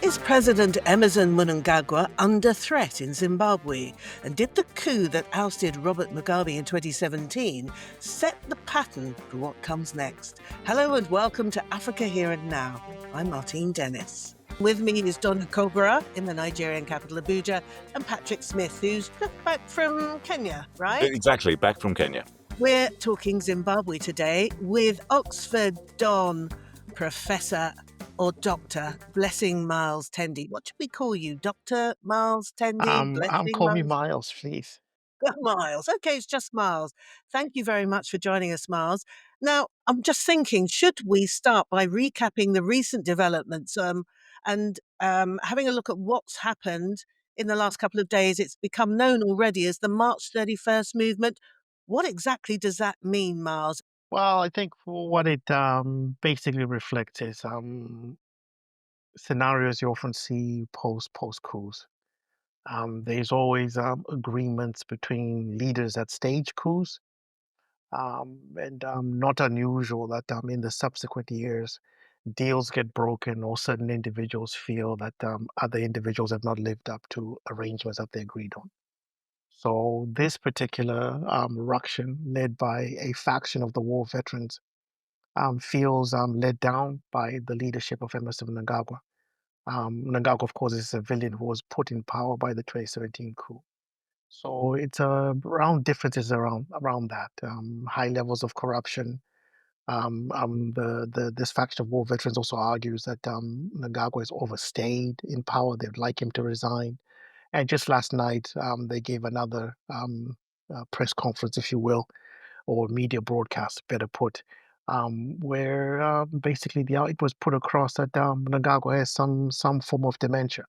Is President Emerson Mnangagwa under threat in Zimbabwe? And did the coup that ousted Robert Mugabe in 2017 set the pattern for what comes next? Hello and welcome to Africa Here and Now. I'm Martine Dennis. With me is Don Cobra in the Nigerian capital Abuja and Patrick Smith, who's just back from Kenya, right? Exactly, back from Kenya. We're talking Zimbabwe today with Oxford Don Professor or Dr Blessing-Miles Tendi. What should we call you? Dr. Miles Tendi? Call me Miles, please. Miles. Okay, it's just Miles. Thank you very much for joining us, Miles. Now, I'm just thinking, should we start by recapping the recent developments and having a look at what's happened in the last couple of days? It's become known already as the March 31st movement. What exactly does that mean, Miles? Well, I think what it basically reflects is scenarios you often see post-coups. There's always agreements between leaders that stage coups, and not unusual that in the subsequent years, deals get broken or certain individuals feel that other individuals have not lived up to arrangements that they agreed on. So this particular ruction, led by a faction of the war veterans, feels let down by the leadership of Emerson Mnangagwa. Mnangagwa, of course, is a civilian who was put in power by the 2017 coup. So it's around differences around that, high levels of corruption. This faction of war veterans also argues that Mnangagwa is overstayed in power. They'd like him to resign. And just last night, they gave another press conference, if you will, or media broadcast, better put, where basically it was put across that Mnangagwa has some form of dementia,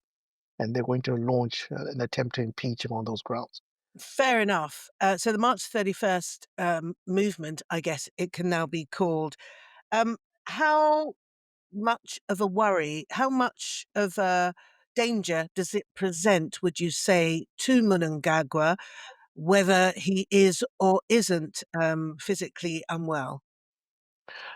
and they're going to launch an attempt to impeach him on those grounds. Fair enough. So the March 31st movement, I guess it can now be called. How much of a worry, how much of a danger does it present, would you say, to Mnangagwa, whether he is or isn't physically unwell?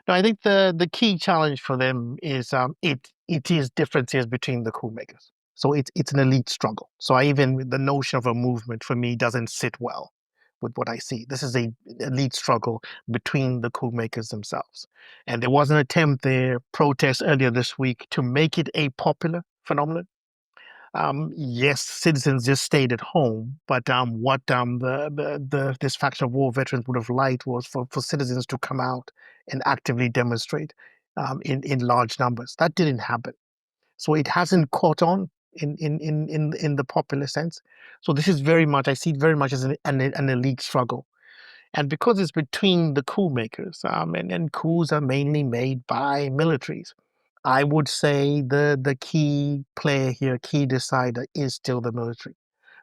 Now, I think the key challenge for them is it is differences between the coup makers. So it's an elite struggle. So the notion of a movement for me doesn't sit well with what I see. This is a elite struggle between the coup makers themselves. And there was an attempt there, protest earlier this week, to make it a popular phenomenon. Yes, citizens just stayed at home, but what this faction of war veterans would have liked was for citizens to come out and actively demonstrate in large numbers. That didn't happen, so it hasn't caught on in the popular sense. So this is very much, I see it very much as an elite struggle, and because it's between the coup makers, and coups are mainly made by militaries. I would say the key player here, key decider, is still the military.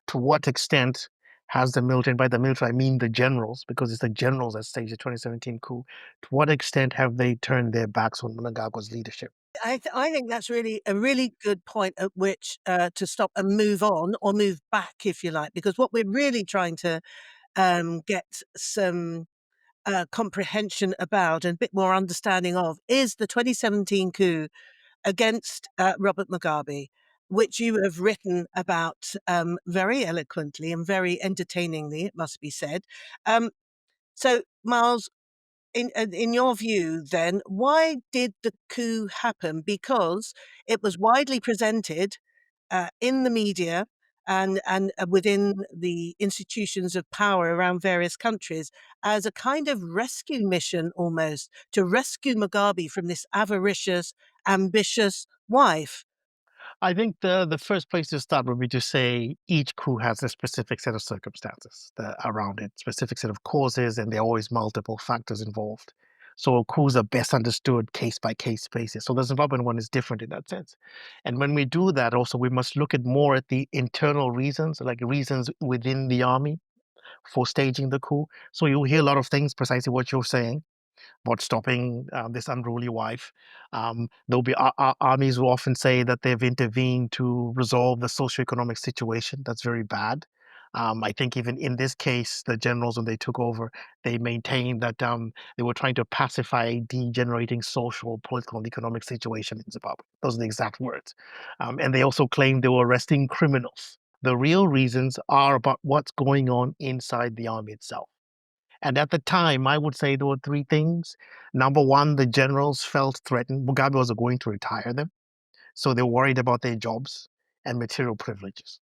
To what extent has the military, and by the military I mean the generals, because it's the generals that staged the 2017 coup, to what extent have they turned their backs on Mnangagwa's leadership? I think that's really a really good point at which to stop and move on or move back, if you like, because what we're really trying to get some comprehension about and a bit more understanding of is the 2017 coup against Robert Mugabe, which you have written about very eloquently and very entertainingly, it must be said. So, Miles, in your view, then, why did the coup happen? Because it was widely presented in the media and within the institutions of power around various countries as a kind of rescue mission, almost to rescue Mugabe from this avaricious, ambitious wife. I think the first place to start would be to say each coup has a specific set of circumstances around it, specific set of causes, and there are always multiple factors involved. So coups are best understood case by case basis. So the Zimbabwean one is different in that sense. And when we do that, also we must look at more at the internal reasons, like reasons within the army for staging the coup. So you'll hear a lot of things, precisely what you're saying about stopping this unruly wife. There'll be armies who often say that they've intervened to resolve the socioeconomic situation. That's very bad. I think even in this case, the generals, when they took over, they maintained that they were trying to pacify a degenerating social, political, and economic situation in Zimbabwe. Those are the exact words. And they also claimed they were arresting criminals. The real reasons are about what's going on inside the army itself. And at the time, I would say there were three things. Number one, the generals felt threatened. Mugabe was going to retire them. So they were worried about their jobs and material privileges.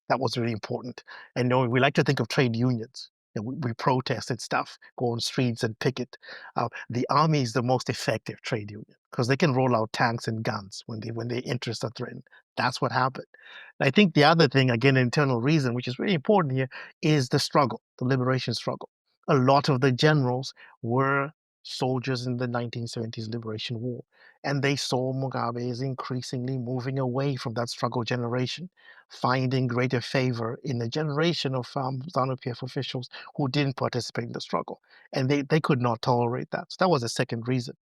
That was really important. And you know, we like to think of trade unions. You know, we protest and stuff, go on streets and picket. The army is the most effective trade union because they can roll out tanks and guns when their interests are threatened. That's what happened. And I think the other thing, again, internal reason, which is really important here, is the struggle, the liberation struggle. A lot of the generals were soldiers in the 1970s liberation war, and they saw Mugabe as increasingly moving away from that struggle generation, finding greater favor in a generation of ZANU-PF officials who didn't participate in the struggle. And they could not tolerate that. So that was the second reason.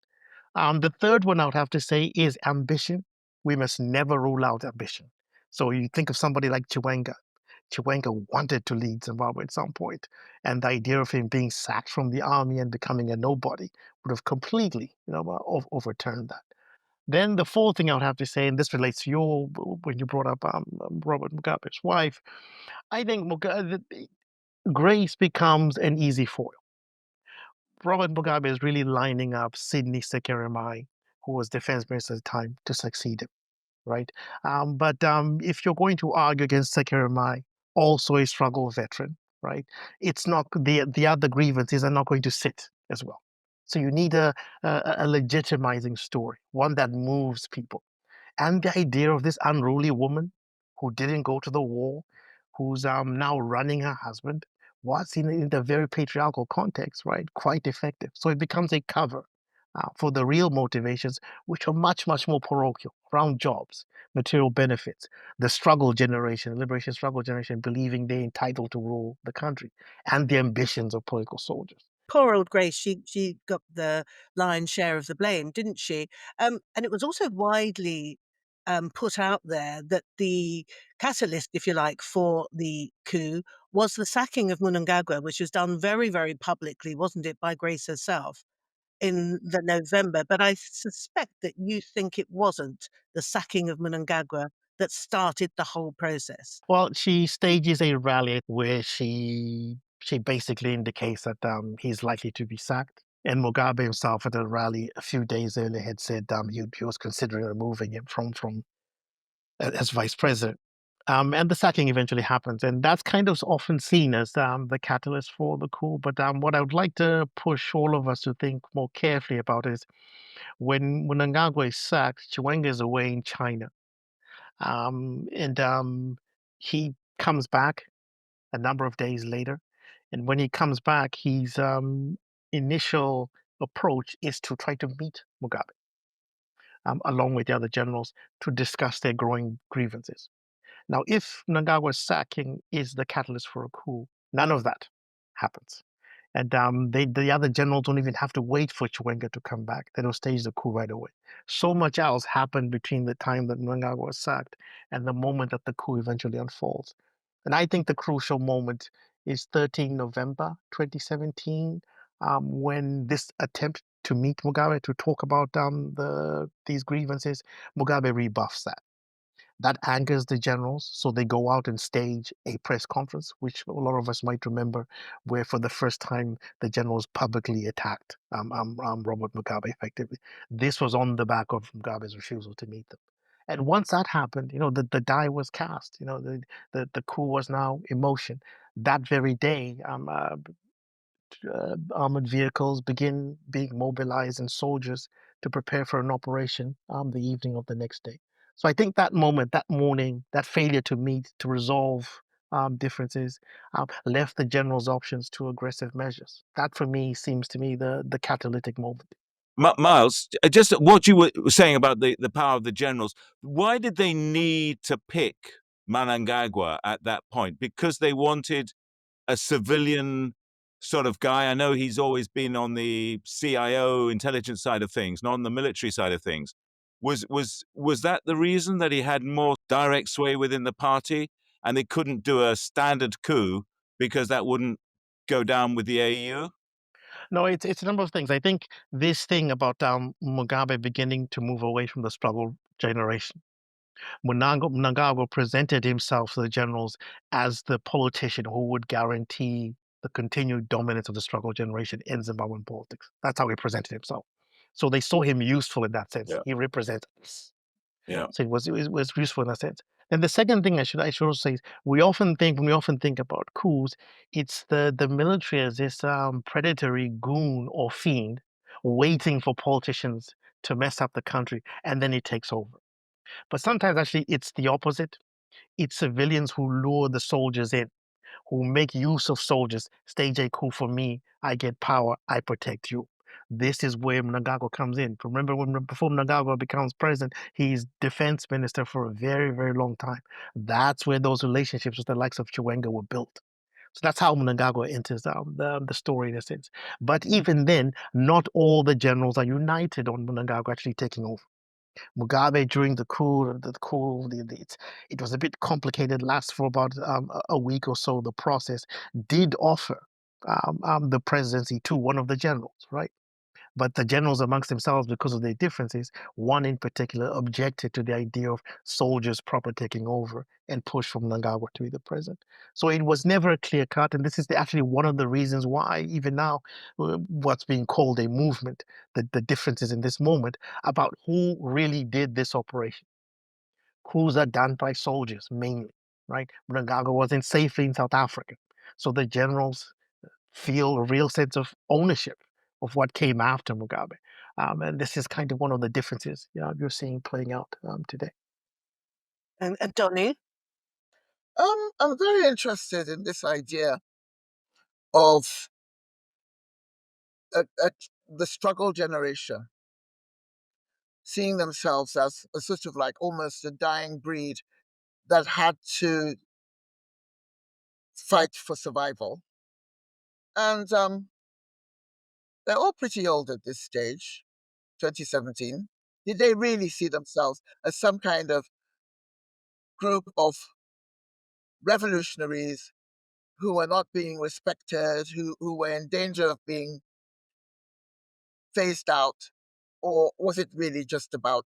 The third one I would have to say is ambition. We must never rule out ambition. So you think of somebody like Chiwenga. Chiwenga wanted to lead Zimbabwe at some point, and the idea of him being sacked from the army and becoming a nobody would have completely, overturned that. Then the fourth thing I would have to say, and this relates to your when you brought up Robert Mugabe's wife, I think Grace becomes an easy foil. Robert Mugabe is really lining up Sidney Sekeremai, who was defense minister at the time, to succeed him, right? But if you're going to argue against Sekeremai, also a struggle veteran, right? It's not the other grievances are not going to sit as well. So you need a legitimizing story, one that moves people. And the idea of this unruly woman who didn't go to the war, who's now running her husband, was in the very patriarchal context, right? Quite effective. So it becomes a cover for the real motivations, which are much, much more parochial around jobs, material benefits, the struggle generation, liberation struggle generation, believing they're entitled to rule the country, and the ambitions of political soldiers. Poor old Grace, she got the lion's share of the blame, didn't she? And it was also widely put out there that the catalyst, if you like, for the coup was the sacking of Mnangagwa, which was done very, very publicly, wasn't it, by Grace herself in the November. But I suspect that you think it wasn't the sacking of Mnangagwa that started the whole process. Well, she stages a rally where she basically indicates that he's likely to be sacked. And Mugabe himself at a rally a few days earlier had said he was considering removing him from as vice president. And the sacking eventually happens, and that's kind of often seen as the catalyst for the coup. But what I would like to push all of us to think more carefully about is when Mnangagwa is sacked, Chiwenga is away in China, and he comes back a number of days later. And when he comes back, his initial approach is to try to meet Mugabe, along with the other generals, to discuss their growing grievances. Now, if Mnangagwa's sacking is the catalyst for a coup, none of that happens. And the other generals don't even have to wait for Chiwenga to come back. They don't stage the coup right away. So much else happened between the time that Mnangagwa was sacked and the moment that the coup eventually unfolds. And I think the crucial moment is 13 November 2017, when this attempt to meet Mugabe to talk about these grievances, Mugabe rebuffs that. That angers the generals, so they go out and stage a press conference, which a lot of us might remember, where for the first time the generals publicly attacked Robert Mugabe effectively. This was on the back of Mugabe's refusal to meet them. And once that happened, the die was cast. The coup was now in motion. That very day, armored vehicles begin being mobilized and soldiers to prepare for an operation the evening of the next day. So I think that moment, that morning, that failure to meet, to resolve differences, left the general's options to aggressive measures. That, for me, seems to me the catalytic moment. Miles, just what you were saying about the power of the generals, why did they need to pick Mnangagwa at that point? Because they wanted a civilian sort of guy? I know he's always been on the CIO intelligence side of things, not on the military side of things. Was that the reason, that he had more direct sway within the party? and they couldn't do a standard coup because that wouldn't go down with the AU? No, it's a number of things. I think this thing about Mugabe beginning to move away from the struggle generation. Mnangagwa presented himself to the generals as the politician who would guarantee the continued dominance of the struggle generation in Zimbabwean politics. That's how he presented himself. So they saw him useful in that sense. Yeah. He represents us. Yeah. So it was useful in that sense. And the second thing I should also say is we often think about coups, it's the military as this predatory goon or fiend waiting for politicians to mess up the country, and then it takes over. But sometimes actually it's the opposite. It's civilians who lure the soldiers in, who make use of soldiers, stage a coup for me, I get power, I protect you. This is where Mnangagwa comes in. Remember, before Mnangagwa becomes president, he's defense minister for a very, very long time. That's where those relationships with the likes of Chiwenga were built. So that's how Mnangagwa enters the story in a sense. But even then, not all the generals are united on Mnangagwa actually taking over. Mugabe during it was a bit complicated, lasts for about a week or so. The process did offer the presidency to one of the generals, right? But the generals amongst themselves, because of their differences, one in particular objected to the idea of soldiers proper taking over and pushed for Mnangagwa to be the president. So it was never a clear cut, and this is actually one of the reasons why, even now, what's being called a movement, the differences in this moment about who really did this operation. Coups are done by soldiers mainly, right? Mnangagwa wasn't safely in South Africa, so the generals feel a real sense of ownership of what came after Mugabe. And this is kind of one of the differences you're seeing playing out today. And Donny? I'm very interested in this idea of the struggle generation seeing themselves as a sort of like almost a dying breed that had to fight for survival. And they're all pretty old at this stage, 2017. Did they really see themselves as some kind of group of revolutionaries who were not being respected, who were in danger of being phased out? Or was it really just about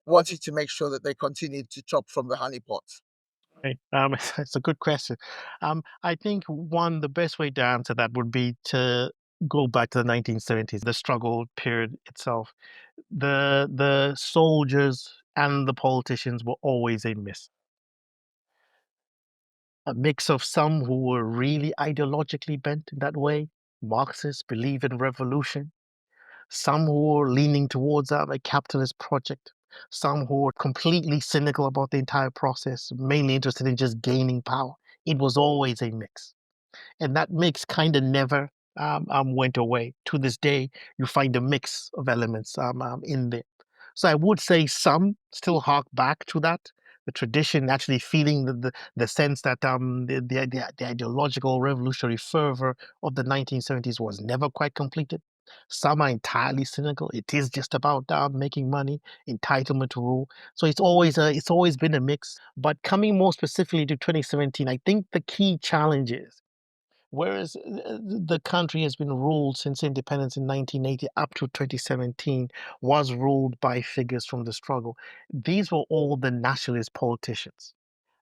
wanting to make sure that they continued to chop from the honey pot? Right. It's a good question. I think the best way to answer that would be to go back to the 1970s, the struggle period itself. The soldiers and the politicians were always a mix of some who were really ideologically bent in that way, Marxists, believe in revolution, some who were leaning towards a capitalist project, some who were completely cynical about the entire process, mainly interested in just gaining power. It was always a mix. And that mix kind of never went away. To this day, you find a mix of elements in there. So I would say some still hark back to that, the tradition, actually feeling the sense that the ideological revolutionary fervor of the 1970s was never quite completed. Some are entirely cynical. It is just about making money, entitlement to rule. So it's always been a mix. But coming more specifically to 2017, I think the key challenge is whereas the country has been ruled since independence in 1980 up to 2017, was ruled by figures from the struggle. These were all the nationalist politicians.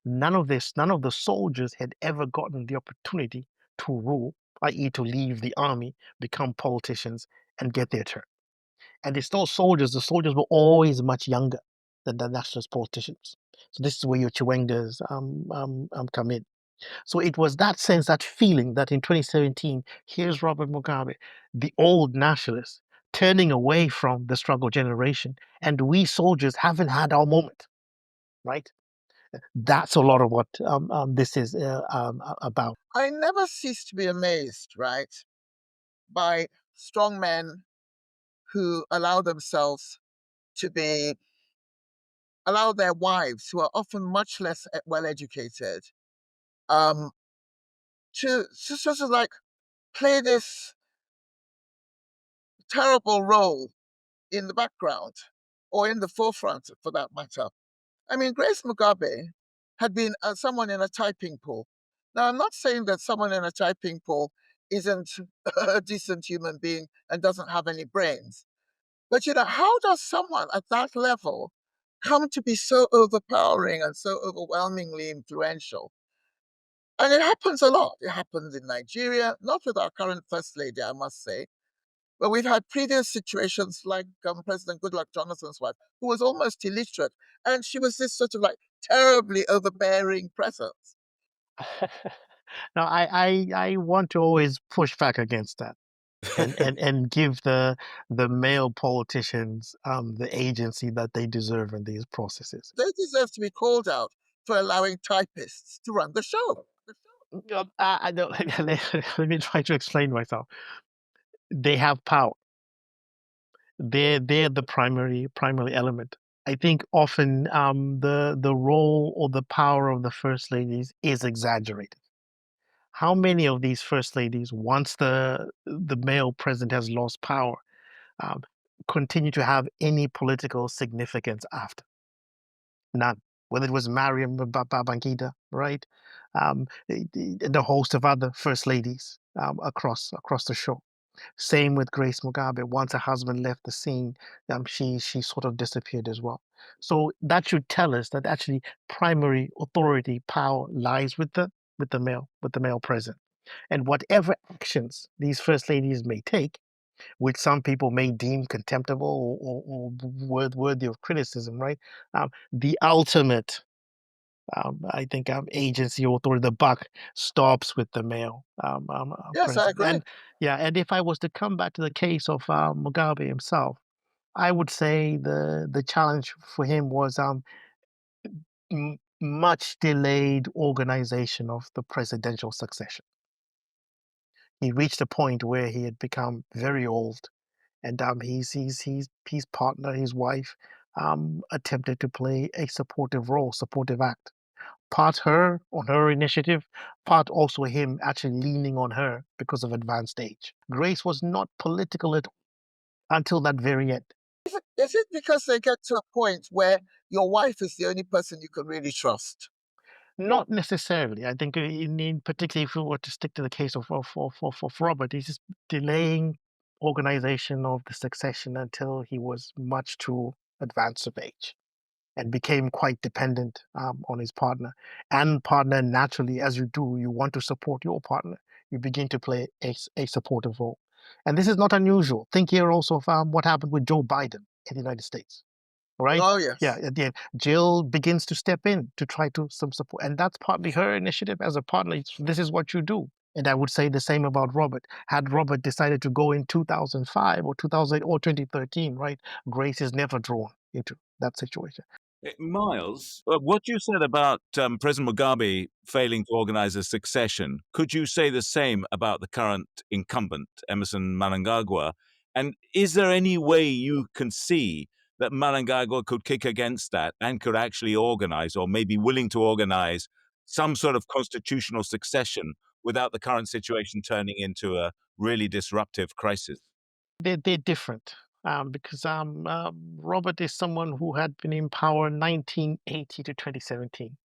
None of the soldiers had ever gotten the opportunity to rule, i.e., to leave the army, become politicians, and get their turn. And it's those soldiers, the soldiers were always much younger than the nationalist politicians. So this is where your Chiwengas come in. So it was that sense, that feeling that in 2017, here's Robert Mugabe, the old nationalist, turning away from the struggle generation, and we soldiers haven't had our moment, right? That's a lot of what this is about. I never cease to be amazed, right, by strong men who allow their wives, who are often much less well educated, um, to sort of like play this terrible role in the background or in the forefront for that matter. I mean, Grace Mugabe had been someone in a typing pool. Now, I'm not saying that someone in a typing pool isn't a decent human being and doesn't have any brains. But, how does someone at that level come to be so overpowering and so overwhelmingly influential? And it happens a lot. It happens in Nigeria, not with our current First Lady, I must say, but we've had previous situations like President Goodluck Jonathan's wife, who was almost illiterate, and she was this sort of like terribly overbearing presence. Now, I want to always push back against that and give the male politicians the agency that they deserve in these processes. They deserve to be called out for allowing typists to run the show. I don't, let me try to explain myself. They have power. They're the primary element. I think often the role or the power of the first ladies is exaggerated. How many of these first ladies, once the male president has lost power, um, continue to have any political significance after? None. Whether it was Mariam Babangida, right, and a host of other first ladies across the show. Same with Grace Mugabe. Once her husband left the scene, she sort of disappeared as well. So that should tell us that actually primary authority power lies with the male president. And whatever actions these first ladies may take, which some people may deem contemptible or worthy of criticism, right? The ultimate, I think, agency or authority, the buck stops with the male Yes, I president. agree. And yeah, and if I was to come back to the case of Mugabe himself, I would say the challenge for him was much delayed organization of the presidential succession. He reached a point where he had become very old, and his partner, his wife, attempted to play a supportive act. Part her on her initiative, part also him actually leaning on her because of advanced age. Grace was not political at all until that very end. Is it because they get to a point where your wife is the only person you can really trust? Not necessarily. I think in particularly if we were to stick to the case of Robert, he's just delaying organization of the succession until he was much too advanced of age and became quite dependent on his partner. And partner, naturally, as you do, you want to support your partner. You begin to play a supportive role. And this is not unusual. Think here also of what happened with Joe Biden in the United States. Right? Oh, Yeah, yes. at the end, Jill begins to step in to try to some support, and that's partly her initiative as a partner. This is what you do, and I would say the same about Robert. Had Robert decided to go in 2005 or 2008 or 2013, right? Grace is never drawn into that situation. Miles, what you said about President Mugabe failing to organize a succession, could you say the same about the current incumbent, Emerson Mnangagwa? And is there any way you can see that Mnangagwa could kick against that and could actually organize, or maybe willing to organize, some sort of constitutional succession without the current situation turning into a really disruptive crisis? They're different because Robert is someone who had been in power 1980 to 2017.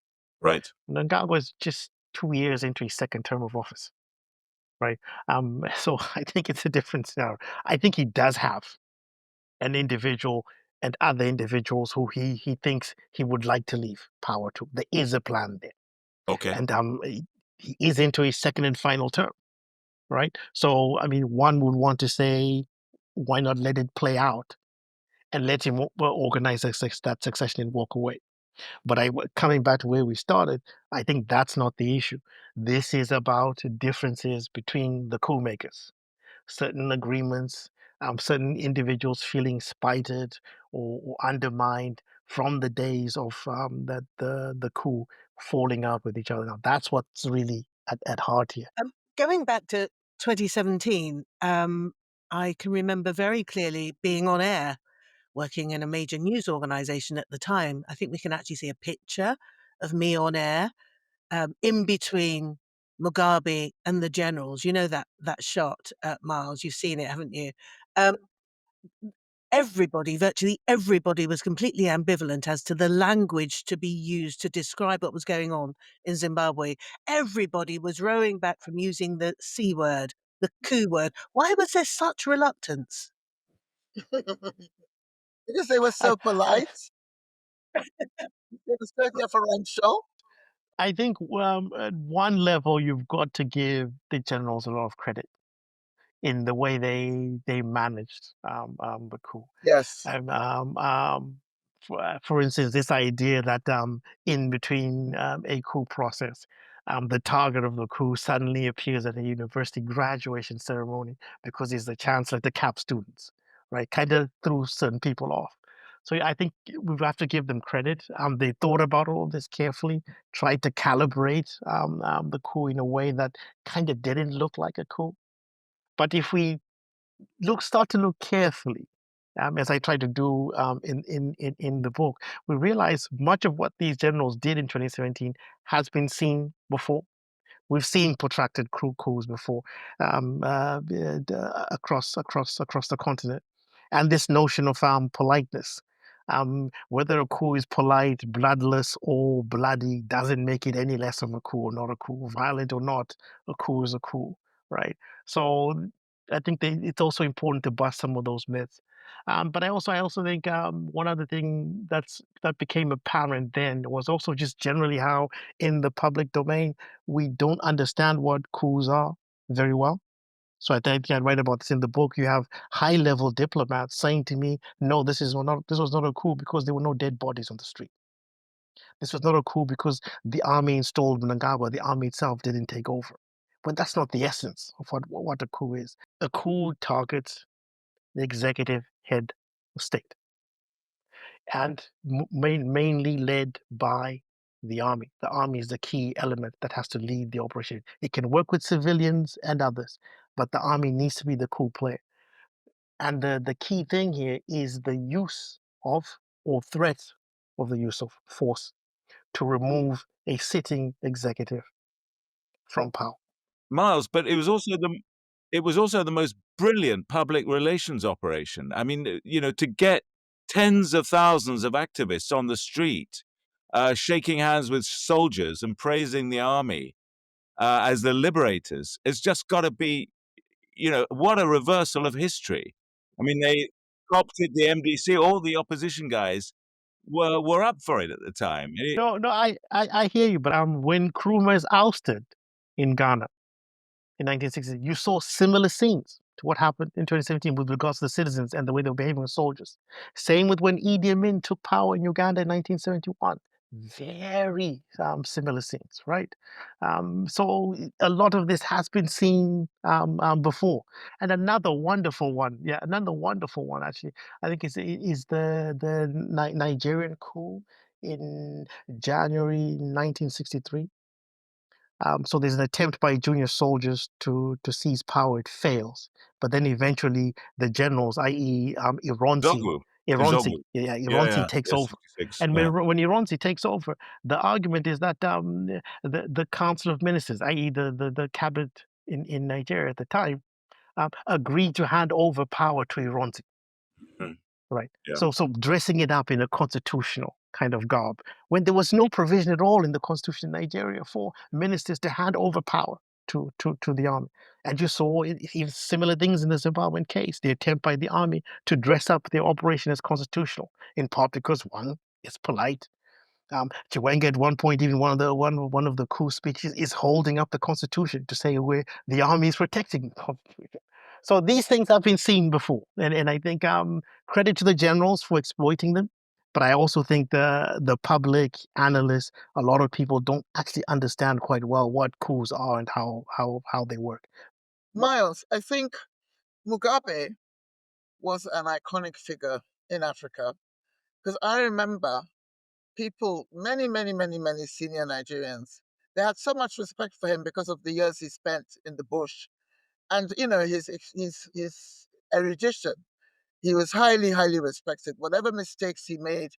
Right. Mnangagwa was just 2 years into his second term of office. Right. So I think it's a different scenario. I think he does have an individual and other individuals who he thinks he would like to leave power to. There is a plan there, Okay. and he is into his second and final term, right? So I mean, one would want to say, why not let it play out and let him organize that succession and walk away? But coming back to where we started, I think that's not the issue. This is about differences between the coup makers, certain agreements, certain individuals feeling spited or undermined from the days of that the coup falling out with each other. Now that's what's really at heart here. Going back to 2017, I can remember very clearly being on air, working in a major news organization at the time. I think we can actually see a picture of me on air in between Mugabe and the generals. You know that shot, Miles. You've seen it, haven't you? Um, everybody, virtually everybody, was completely ambivalent as to the language to be used to describe what was going on in Zimbabwe. Everybody was rowing back from using the C word, the coup word. Why was there such reluctance? Because they were I, so I, polite. They were so deferential. I think at one level you've got to give the generals a lot of credit in the way they managed the coup. Yes. And, for instance, this idea that in between a coup process, the target of the coup suddenly appears at a university graduation ceremony because he's the chancellor to cap students, right? Kind of threw certain people off. So I think we have to give them credit. They thought about all of this carefully, tried to calibrate the coup in a way that kind of didn't look like a coup. But if we start to look carefully, as I try to do in the book, we realize much of what these generals did in 2017 has been seen before. We've seen protracted coups before across the continent, and this notion of politeness. Whether a coup is polite, bloodless, or bloody doesn't make it any less of a coup or not a coup. Violent or not, a coup is a coup, right? So I think it's also important to bust some of those myths. But I also think one other thing that became apparent then was also just generally how in the public domain we don't understand what coups are very well. So I think I write about this in the book. You have high-level diplomats saying to me, "No, this was not a coup because there were no dead bodies on the street. This was not a coup because the army installed Mnangagwa. The army itself didn't take over." But that's not the essence of what a coup is. A coup targets the executive head of state and mainly led by the army. The army is the key element that has to lead the operation. It can work with civilians and others, but the army needs to be the coup player. And the key thing here is the use of or threat of the use of force to remove a sitting executive from power. Miles, but it was also the most brilliant public relations operation. I mean, to get tens of thousands of activists on the street, shaking hands with soldiers and praising the army as the liberators, it's just got to be, what a reversal of history. I mean, they co-opted the MDC. All the opposition guys were up for it at the time. No, I hear you, but when Nkrumah is ousted in Ghana in 1960, you saw similar scenes to what happened in 2017 with regards to the citizens and the way they were behaving with soldiers. Same with when Idi Amin took power in Uganda in 1971. Very similar scenes, right? So a lot of this has been seen before. And another wonderful one, actually, I think is the Nigerian coup in January 1963. So there's an attempt by junior soldiers to seize power. It fails, but then eventually the generals, i.e., Ironsi, Zogu. Ironsi, Zogu. yeah, Yeah, Ironsi yeah, takes yeah, over. 66. And Yeah. when Ironsi takes over, the argument is that the Council of Ministers, i.e., the cabinet in Nigeria at the time, agreed to hand over power to Ironsi. Hmm. Right. Yeah. So dressing it up in a constitutional kind of garb when there was no provision at all in the constitution of Nigeria for ministers to hand over power to the army. And you saw even similar things in the Zimbabwean case, the attempt by the army to dress up their operation as constitutional, in part because one, it's polite. Chiwenga at one point, even one of the coup speeches is holding up the constitution to say where the army is protecting the constitution. So these things have been seen before, and I think credit to the generals for exploiting them. But I also think the public, analysts, a lot of people don't actually understand quite well what coups are and how they work. Miles, I think Mugabe was an iconic figure in Africa because I remember people, many senior Nigerians, they had so much respect for him because of the years he spent in the bush and his erudition. He was highly respected. Whatever mistakes he made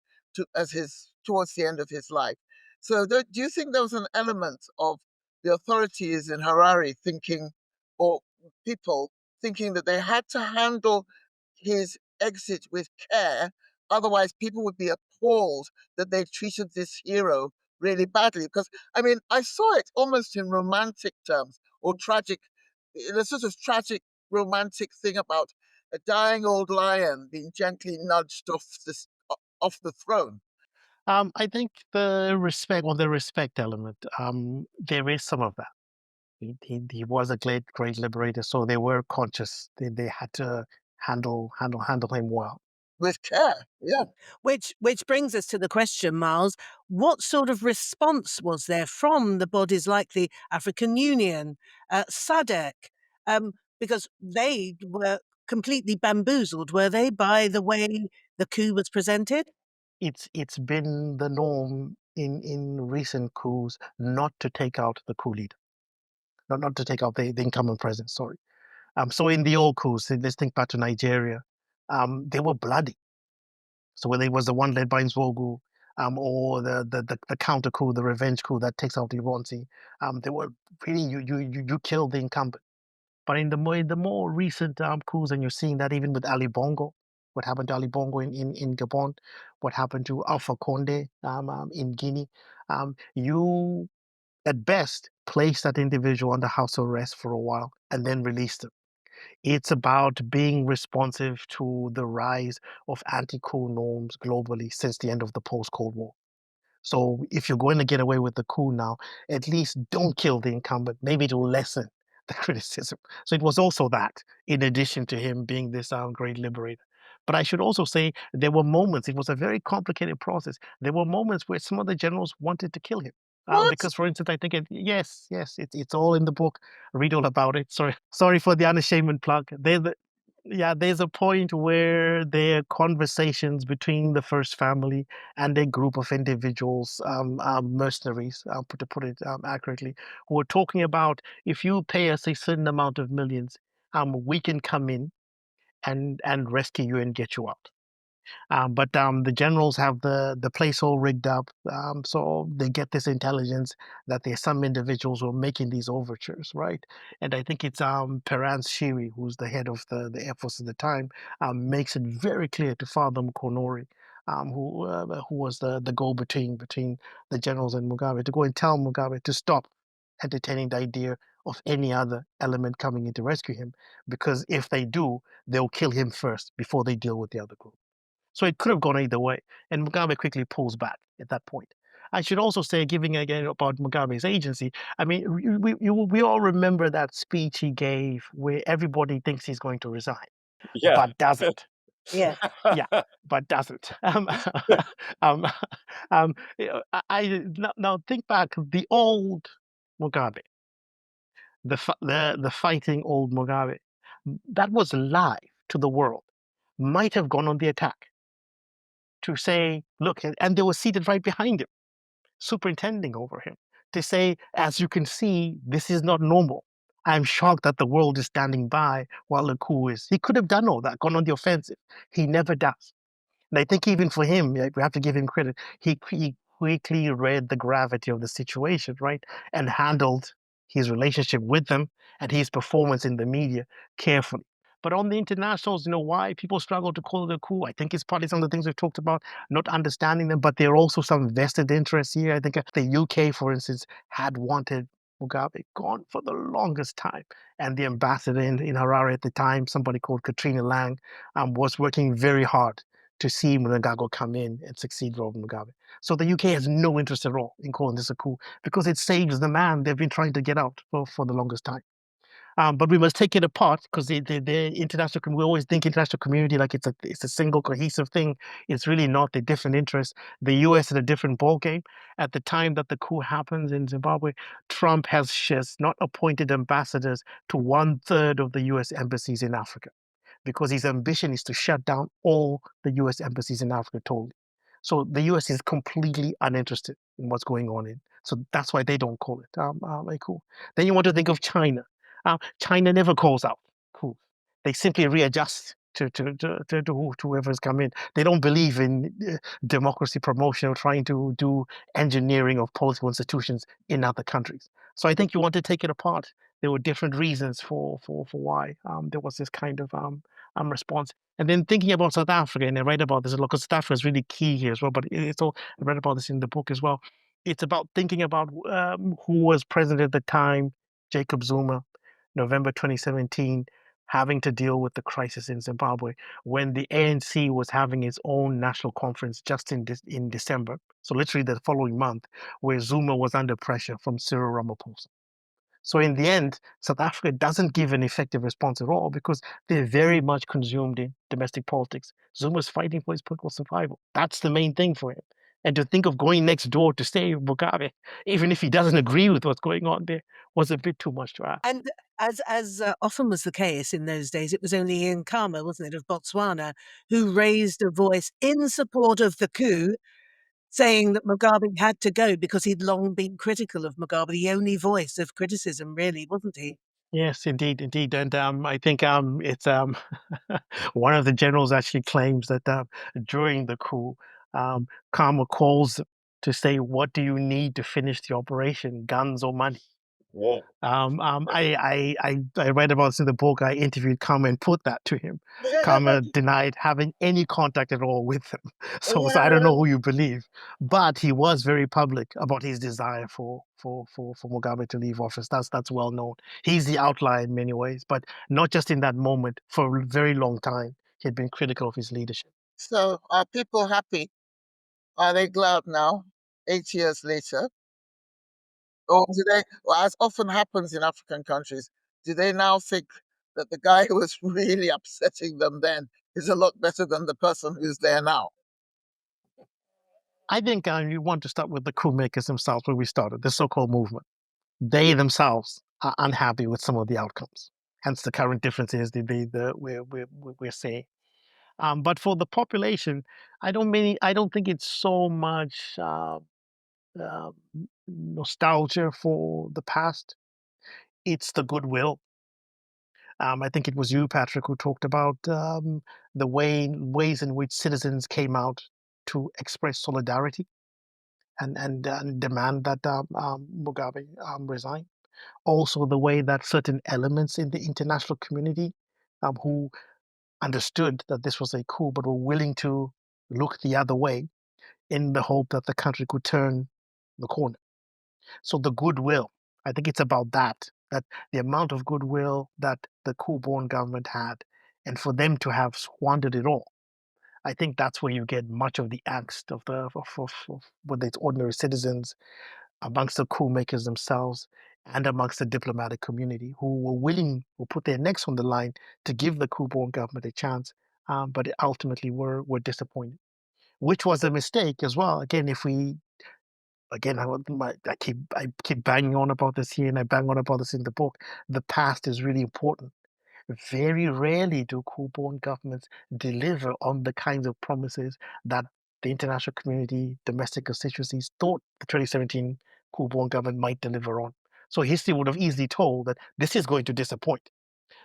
towards the end of his life. So, do you think there was an element of the authorities in Harare thinking, or people thinking that they had to handle his exit with care. Otherwise, people would be appalled that they treated this hero really badly. Because, I mean, I saw it almost in romantic terms or tragic, in a sort of tragic romantic thing about a dying old lion being gently nudged off the throne. I think the respect element, there is some of that. He was a great liberator, so they were conscious. They had to handle him well. With care, yeah. Which brings us to the question, Miles, what sort of response was there from the bodies like the African Union, SADC, because they were completely bamboozled, were they, by the way the coup was presented? It's been the norm in recent coups not to take out the coup leader, not to take out the incumbent president. Sorry. So in the old coups, let's think back to Nigeria, they were bloody. So whether it was the one led by Nzwogu, or the counter coup, the revenge coup that takes out Iranzi, they were really you killed the incumbent. But in the more recent coups, and you're seeing that even with Ali Bongo, what happened to Ali Bongo in Gabon, what happened to Alpha Conde in Guinea, you at best place that individual under house arrest for a while and then release them. It's about being responsive to the rise of anti-coup norms globally since the end of the post-Cold War. So if you're going to get away with the coup now, at least don't kill the incumbent. Maybe to lessen the criticism. So it was also that, in addition to him being this great liberator. But I should also say there were moments. It was a very complicated process. There were moments where some of the generals wanted to kill him. What? Because, for instance, I think yes, it's all in the book. Read all about it. Sorry for the unashamed plug. There's a point where there are conversations between the first family and a group of individuals, mercenaries, to put it accurately, who are talking about if you pay us a certain amount of millions, we can come in and rescue you and get you out. But the generals have the place all rigged up, so they get this intelligence that there's some individuals who are making these overtures, right? And I think it's Perance Shiri, who's the head of the Air Force at the time, makes it very clear to Father Mkonori, who was the go-between between the generals and Mugabe, to go and tell Mugabe to stop entertaining the idea of any other element coming in to rescue him, because if they do, they'll kill him first before they deal with the other group. So it could have gone either way, and Mugabe quickly pulls back at that point. I should also say, giving again about Mugabe's agency, I mean, we all remember that speech he gave where everybody thinks he's going to resign, Yeah. but doesn't. Yeah. Yeah, but doesn't. Um, now think back, the old Mugabe, the fighting old Mugabe, that was live to the world, might have gone on the attack to say, look, and they were seated right behind him, superintending over him, to say, as you can see, this is not normal. I'm shocked that the world is standing by while the coup is. He could have done all that, gone on the offensive. He never does. And I think even for him, we have to give him credit. He quickly read the gravity of the situation, right, and handled his relationship with them and his performance in the media carefully. But on the internationals, why people struggle to call it a coup? I think it's partly some of the things we've talked about, not understanding them, but there are also some vested interests here. I think the UK, for instance, had wanted Mugabe gone for the longest time. And the ambassador in Harare at the time, somebody called Katrina Lang, was working very hard to see Mnangagwa come in and succeed Robert Mugabe. So the UK has no interest at all in calling this a coup because it saves the man they've been trying to get out for the longest time. But we must take it apart because the international, we always think international community like it's a single cohesive thing. It's really not. They're different interests. The US is a different ballgame. At the time that the coup happens in Zimbabwe, Trump has not appointed ambassadors to 1/3 of the US embassies in Africa because his ambition is to shut down all the US embassies in Africa totally. So the US is completely uninterested in what's going on in. So that's why they don't call it a coup. Then you want to think of China. China never calls out coups. They simply readjust to whoever's come in. They don't believe in democracy promotion or trying to do engineering of political institutions in other countries. So I think you want to take it apart. There were different reasons for why there was this kind of response. And then thinking about South Africa, and I write about this a lot because South Africa is really key here as well. But it's all I read about this in the book as well. It's about thinking about who was president at the time, Jacob Zuma, November 2017, having to deal with the crisis in Zimbabwe when the ANC was having its own national conference just in December. So literally the following month, where Zuma was under pressure from Cyril Ramaphosa. So in the end, South Africa doesn't give an effective response at all because they're very much consumed in domestic politics. Zuma's fighting for his political survival. That's the main thing for him. And to think of going next door to save Mugabe, even if he doesn't agree with what's going on there, was a bit too much to ask. And as often was the case in those days, it was only Ian Khama, wasn't it, of Botswana, who raised a voice in support of the coup, saying that Mugabe had to go because he'd long been critical of Mugabe, the only voice of criticism, really, wasn't he? Yes, indeed, indeed. And I think it's one of the generals actually claims that during the coup, Khama calls them to say, "What do you need to finish the operation, guns or money?" Whoa. I read about this in the book. I interviewed Khama and put that to him. Khama denied having any contact at all with them. So I don't know who you believe, but he was very public about his desire for Mugabe to leave office. That's well known. He's the outlier in many ways, but not just in that moment. For a very long time, he had been critical of his leadership. So are people happy? Are they glad now, 8 years later? Or do they, well, as often happens in African countries, do they now think that the guy who was really upsetting them then is a lot better than the person who's there now? I think you want to start with the coup makers themselves, where we started, the so-called movement. They themselves are unhappy with some of the outcomes. Hence, the current differences we're seeing. But for the population, I don't think it's so much uh, nostalgia for the past. It's the goodwill. I think it was you, Patrick, who talked about the ways in which citizens came out to express solidarity and demand that Mugabe resign. Also, the way that certain elements in the international community who understood that this was a coup but were willing to look the other way in the hope that the country could turn the corner. So the goodwill, I think it's about that the amount of goodwill that the coup-born government had, and for them to have squandered it all. I think that's where you get much of the angst of whether it's ordinary citizens, amongst the coup makers themselves, and amongst the diplomatic community who were willing, who put their necks on the line to give the coup-born government a chance, but ultimately were disappointed, which was a mistake as well. Again, if we again, I keep banging on about this here, and I bang on about this in the book. The past is really important. Very rarely do coup-born governments deliver on the kinds of promises that the international community, domestic constituencies thought the 2017 coup-born government might deliver on. So history would have easily told that this is going to disappoint.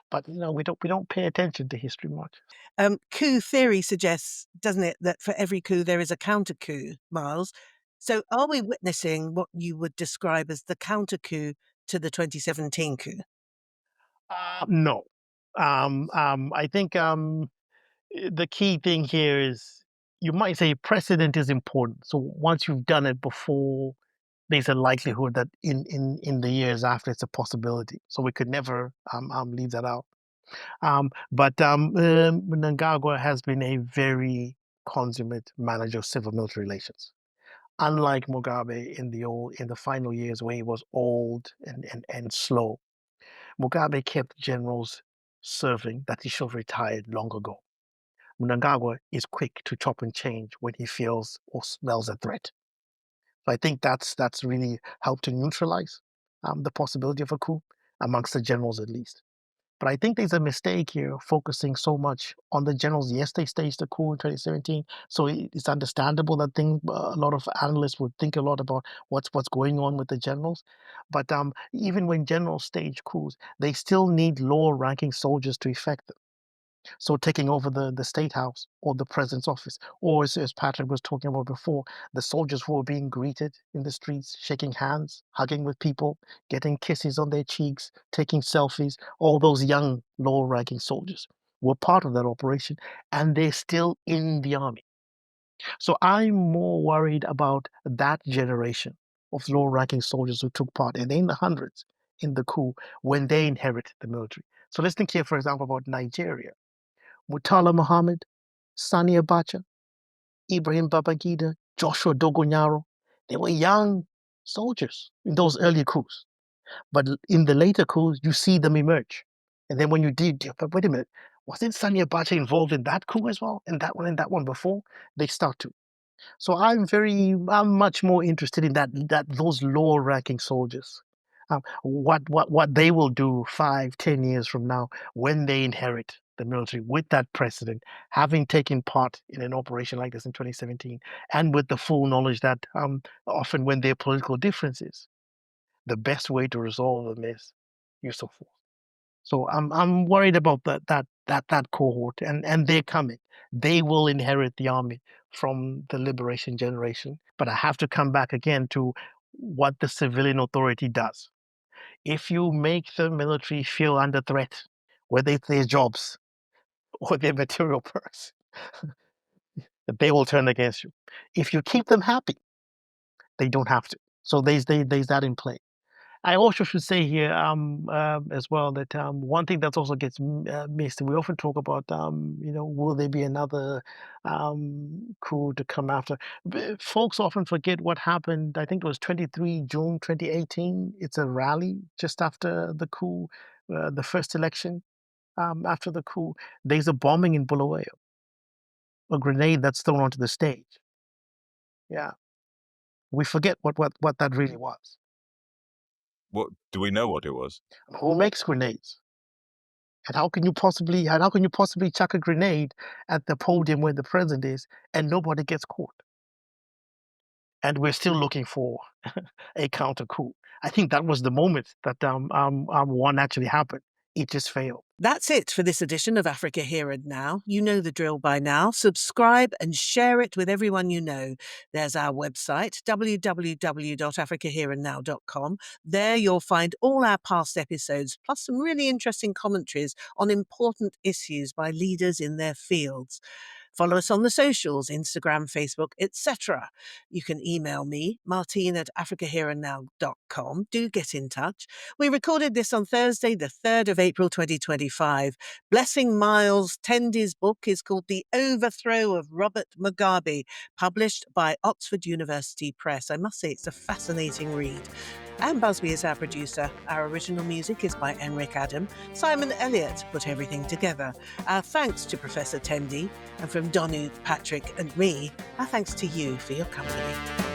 But we don't pay attention to history much. Coup theory suggests, doesn't it, that for every coup there is a counter coup, Miles. So are we witnessing what you would describe as the counter coup to the 2017 coup? No. I think the key thing here is you might say precedent is important. So once you've done it before, there's a likelihood that in the years after it's a possibility. So we could never leave that out. But Mnangagwa has been a very consummate manager of civil military relations. Unlike Mugabe in the final years where he was old and slow, Mugabe kept generals serving that he should have retired long ago. Mnangagwa is quick to chop and change when he feels or smells a threat. So I think that's really helped to neutralize the possibility of a coup amongst the generals at least. But I think there's a mistake here focusing so much on the generals. Yes, they staged the coup in 2017, so it's understandable that a lot of analysts would think a lot about what's going on with the generals. But even when generals stage coups, they still need lower-ranking soldiers to effect them. So taking over the state house or the president's office, or as Patrick was talking about before, the soldiers who were being greeted in the streets, shaking hands, hugging with people, getting kisses on their cheeks, taking selfies, all those young lower ranking soldiers. were part of that operation, and they're still in the army. So I'm more worried about that generation of low-ranking soldiers who took part, and in the hundreds, in the coup, when they inherit the military. So let's think here, for example, about Nigeria. Murtala Muhammad, Sani Abacha, Ibrahim Babangida, Joshua Dogonyaro. They were young soldiers in those early coups. But in the later coups, you see them emerge. And then when you did, but wait a minute, wasn't Sani Abacha involved in that coup as well? And that one before? They start to. So I'm much more interested in that those lower ranking soldiers. What they will do 5-10 years from now when they inherit the military with that precedent, having taken part in an operation like this in 2017, and with the full knowledge that often when there are political differences, the best way to resolve them is use of force. So I'm worried about that cohort, and they're coming. They will inherit the army from the liberation generation. But I have to come back again to what the civilian authority does. If you make the military feel under threat, whether it's their jobs or their material perks, they will turn against you. If you keep them happy, they don't have to. So there's that in play. I also should say here as well that one thing that also gets missed, we often talk about, will there be another coup to come after? Folks often forget what happened. I think it was 23 June 2018. It's a rally just after the coup, the first election after the coup. There's a bombing in Bulawayo, a grenade that's thrown onto the stage. Yeah, we forget what that really was. What do we know what it was? Who makes grenades? And how can you possibly chuck a grenade at the podium where the president is and nobody gets caught? And we're still looking for a counter coup. I think that was the moment that one actually happened. It just failed. That's it for this edition of Africa Here and Now. You know the drill by now. Subscribe and share it with everyone you know. There's our website, www.AfricaHere&NOW.com. There you'll find all our past episodes, plus some really interesting commentaries on important issues by leaders in their fields. Follow us on the socials, Instagram, Facebook, etc. You can email me, martine@AfricaHere&NOW.com. Do get in touch. We recorded this on Thursday, the 3rd of April 2025. Blessing-Miles Tendi's book is called The Overthrow of Robert Mugabe, published by Oxford University Press. I must say it's a fascinating read. Anne Busby is our producer. Our original music is by Enric Adam. Simon Elliott put everything together. Our thanks to Professor Tendi, and from Donu, Patrick and me, our thanks to you for your company.